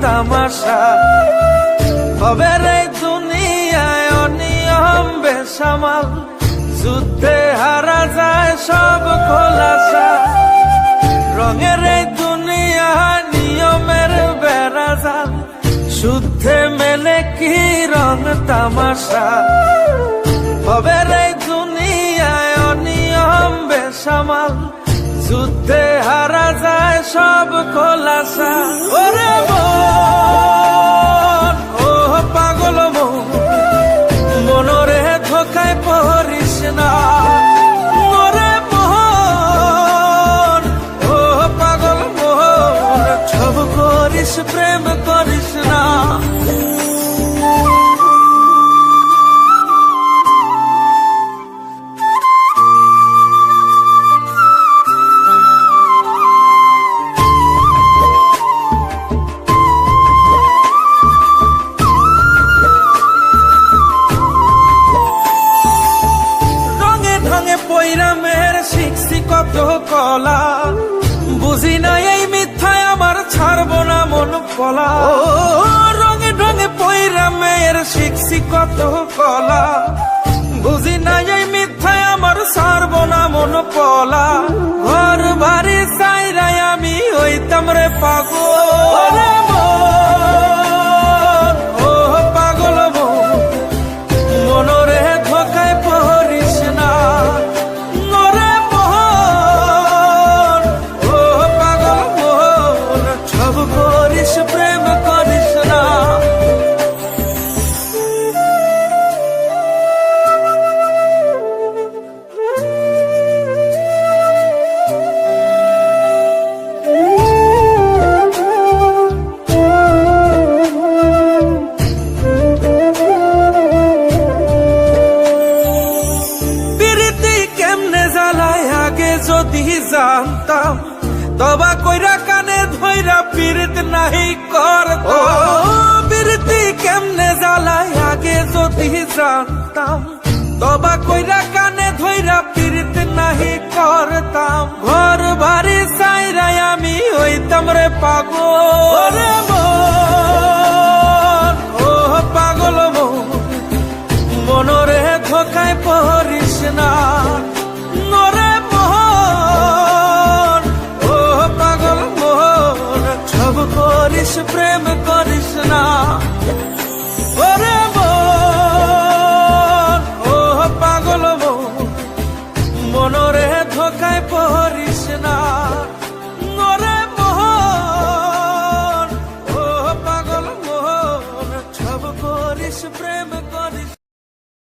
তামাশা। হবে রে দুনিয়ায় অনিয়ম বেসামাল, যুদ্ধে হারা যায় সব খোলাসা। রঙের এই দুনিয়া নিয়মের বেড়াজাল, শুদ্ধে মেলে কি রং তামাশা। হবে রে দুনিয়ায় অনিয়ম বেসামাল, যুদ্ধে হারা যায় সব খোলাসা। ওরে মন, ও পাগল মন, মনরে ধোকায় পড়িস না। ওরে মন, ও পাগল মন, সব করিস প্রেম করিস না। পৈরামের শিখছি কত কলা, বুঝি না এই মিথ্যায় আমার ছাড়ব না মন পলা। রঙে ঢঙে পৈরামের শিখছি কত কলা, বুঝি না এই মিথ্যায় আমার ছাড়ব না মন পলা। ঘর বাড়ি চাইরাই আমি হইতাম রে পাগল। ও পাগল মন, মনরে ধোকায় পড়িস না। প্রেম করিস না। প্রীতি কেমনে জ্বালায় আগে যদি জানতাম, তবা কইরা কানে ধইরা পীড়িত নাহি করতাম। প্রীতি কেমনে জ্বালায় আগে যদি জানতাম, তবা কইরা কানে ধইরা পীড়িত নাহি করতাম। ঘর বাড়ি চাইরাই আমি হইতাম রে পাগল। ও পাগল মন, মনরে ধোকায় পড়িস না। নরে করিস প্রেম করিস না। ওরে মন, ও পাগল মন, মনরে ধোকায় পড়িস না।